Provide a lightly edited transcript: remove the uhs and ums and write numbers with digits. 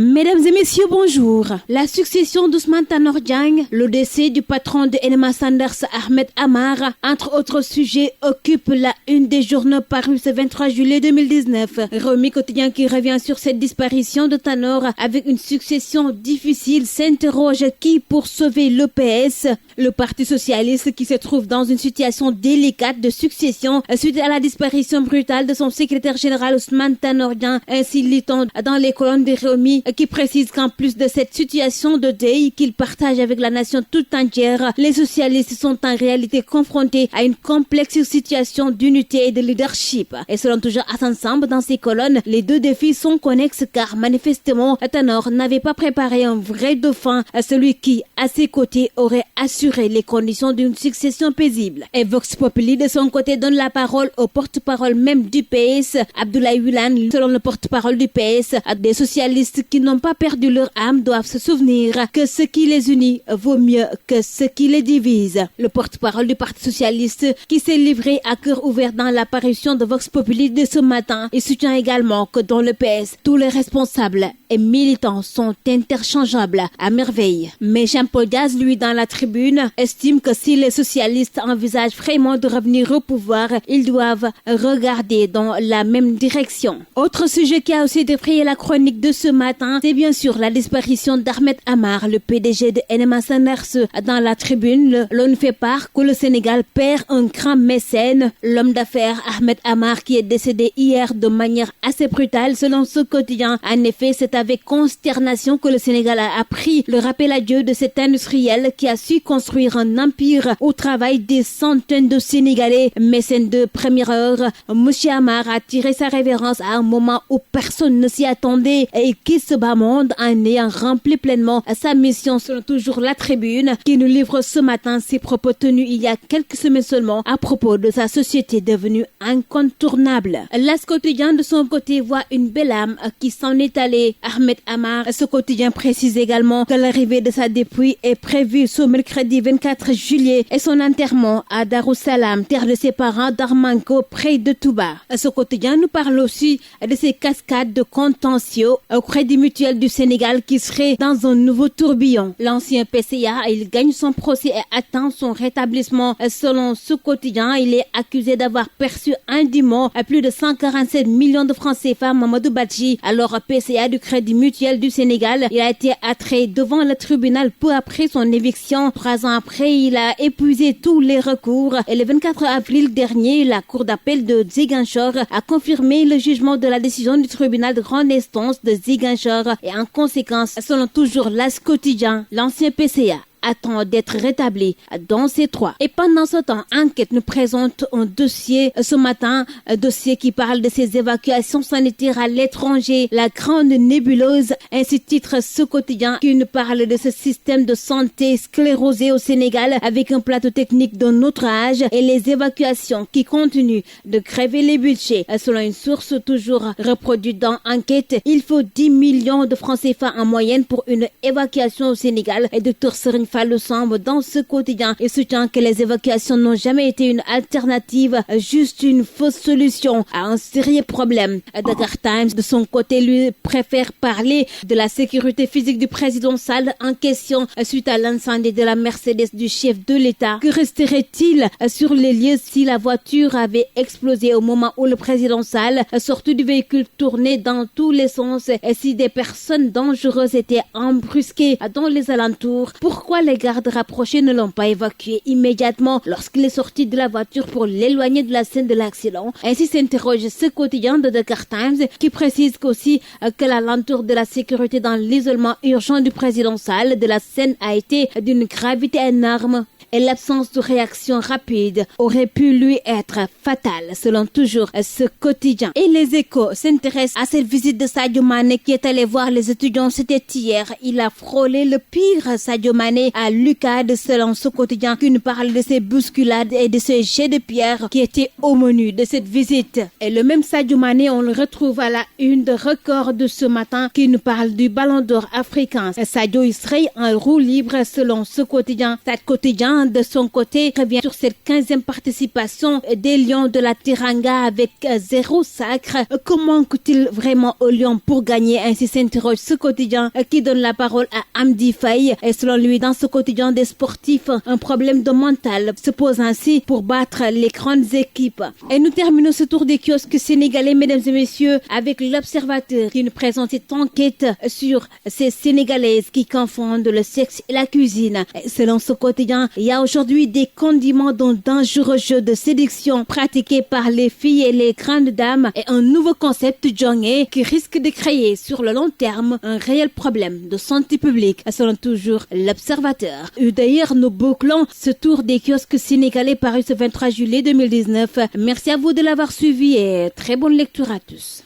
Mesdames et messieurs, bonjour. La succession d'Ousmane Tanor Dieng, le décès du patron de NMA Sanders, Ahmed Amar, entre autres sujets, occupe la une des journaux parus ce 23 juillet 2019. Rewmi Quotidien qui revient sur cette disparition de Tanor avec une succession difficile s'interroge qui pour sauver le PS. Le Parti socialiste qui se trouve dans une situation délicate de succession suite à la disparition brutale de son secrétaire général Ousmane Tanor Dieng, ainsi lit-on dans les colonnes de Rewmi qui précise qu'en plus de cette situation de deuil qu'il partage avec la nation toute entière, les socialistes sont en réalité confrontés à une complexe situation d'unité et de leadership. Et selon toujours Hassan Samb dans ses colonnes, les deux défis sont connexes car manifestement Tanor n'avait pas préparé un vrai dauphin, celui qui, à ses côtés, aurait assuré les conditions d'une succession paisible. Et Vox Populi de son côté donne la parole au porte-parole même du PS, Abdoulaye Wilane. Selon le porte-parole du PS, des socialistes qui n'ont pas perdu leur âme doivent se souvenir que ce qui les unit vaut mieux que ce qui les divise. Le porte-parole du Parti socialiste qui s'est livré à cœur ouvert dans l'apparition de Vox Populi de ce matin et soutient également que dans le PS, tous les responsables et militants sont interchangeables à merveille. Mais Jean-Paul Diaz, lui, dans la tribune, estime que si les socialistes envisagent vraiment de revenir au pouvoir, ils doivent regarder dans la même direction. Autre sujet qui a aussi défrayé la chronique de ce matin, c'est bien sûr la disparition d'Ahmed Amar, le PDG de NMA Sanders. Dans la tribune, l'on fait part que le Sénégal perd un grand mécène. L'homme d'affaires Ahmed Amar qui est décédé hier de manière assez brutale selon ce quotidien. En effet, c'est avec consternation que le Sénégal a appris le rappel à Dieu de cet industriel qui a su construire un empire au travail des centaines de Sénégalais. Mécène de première heure, Monsieur Amar a tiré sa révérence à un moment où personne ne s'y attendait et qui se bâmonde en ayant rempli pleinement sa mission selon toujours la tribune qui nous livre ce matin ses propos tenus il y a quelques semaines seulement à propos de sa société devenue incontournable. L'As quotidien de son côté voit une belle âme qui s'en est allée. Ahmed Amar, ce quotidien précise également que l'arrivée de sa dépouille est prévue ce mercredi 24 juillet et son enterrement à Darussalam, terre de ses parents d'Armanco, près de Touba. Ce quotidien nous parle aussi de ces cascades de contentieux au Crédit Mutuel du Sénégal qui serait dans un nouveau tourbillon. L'ancien PCA, il gagne son procès et attend son rétablissement. Selon ce quotidien, il est accusé d'avoir perçu indûment plus de 147 millions de francs CFA. Mamadou Badji, alors PCA du Crédit Mutuel du Sénégal, il a été attrait devant le tribunal peu après son éviction. 3 ans après, il a épuisé tous les recours et le 24 avril dernier, la Cour d'appel de Ziguinchor a confirmé le jugement de la décision du tribunal de grande instance de Ziguinchor et en conséquence, selon toujours l'As quotidien, l'ancien PCA attend d'être rétabli dans ces 3. Et pendant ce temps, Enquête nous présente un dossier ce matin, un dossier qui parle de ces évacuations sanitaires à l'étranger, la grande nébuleuse, ainsi titre ce quotidien qui nous parle de ce système de santé sclérosé au Sénégal avec un plateau technique d'un autre âge et les évacuations qui continuent de crever les budgets. Selon une source toujours reproduite dans Enquête, il faut 10 millions de francs CFA en moyenne pour une évacuation au Sénégal et Dr Serigne Fallou Samb dans ce quotidien et soutient que les évacuations n'ont jamais été une alternative, juste une fausse solution à un sérieux problème. Dakar Times, de son côté, lui préfère parler de la sécurité physique du président Sall en question suite à l'incendie de la Mercedes du chef de l'État. Que resterait-il sur les lieux si la voiture avait explosé au moment où le président Sall sortait du véhicule tourné dans tous les sens et si des personnes dangereuses étaient embrusquées dans les alentours? Pourquoi les gardes rapprochés ne l'ont pas évacué immédiatement lorsqu'il est sorti de la voiture pour l'éloigner de la scène de l'accident? Ainsi s'interroge ce quotidien de Dakar Times qui précise qu'aussi que l'alentour de la sécurité dans l'isolement urgent du président Sall de la scène a été d'une gravité énorme et l'absence de réaction rapide aurait pu lui être fatale, selon toujours ce quotidien. Et les Échos s'intéressent à cette visite de Sadio Mané qui est allé voir les étudiants. C'était hier. Il a frôlé le pire. Sadio Mané à l'UCAD. Selon ce quotidien, qui nous parle de ces bousculades et de ces jets de pierre qui étaient au menu de cette visite. Et le même Sadio Mané, on le retrouve à la une de Record de ce matin qui nous parle du Ballon d'Or africain. Sadio il serait en roue libre selon ce quotidien. Cet quotidien, de son côté, revient sur cette 15e participation des Lions de la Teranga avec 0 sacre. Comment coûte-t-il vraiment aux Lions pour gagner? Ainsi s'interroge ce quotidien qui donne la parole à Amdi Faye. Et selon lui, dans ce quotidien des sportifs, un problème de mental se pose ainsi pour battre les grandes équipes. Et nous terminons ce tour des kiosques sénégalais, mesdames et messieurs, avec l'Observateur qui nous présente cette enquête sur ces Sénégalaises qui confondent le sexe et la cuisine. Et selon ce quotidien, il y a aujourd'hui des condiments d'un dangereux jeu de séduction pratiqué par les filles et les grandes dames et un nouveau concept jongué qui risque de créer sur le long terme un réel problème de santé publique, selon toujours l'Observateur. D'ailleurs, nous bouclons ce tour des kiosques sénégalais paru ce 23 juillet 2019. Merci à vous de l'avoir suivi et très bonne lecture à tous.